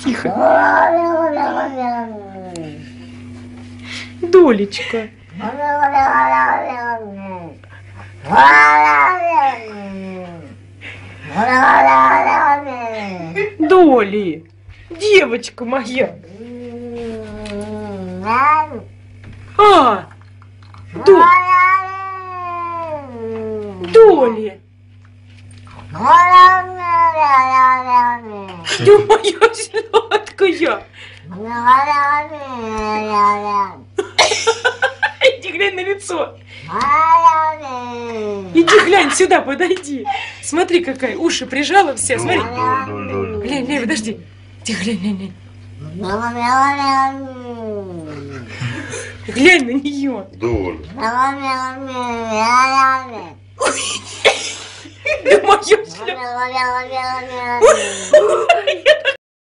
Тихо. Долечка. Доли, девочка моя. А, Доли. Ты моя сладкая. Иди глянь на лицо. Иди глянь сюда, подойди. Смотри, какая, уши прижала вся, смотри. Глянь, глянь, подожди. Тихо, глянь, глянь, глянь. Глянь на нее. Да моя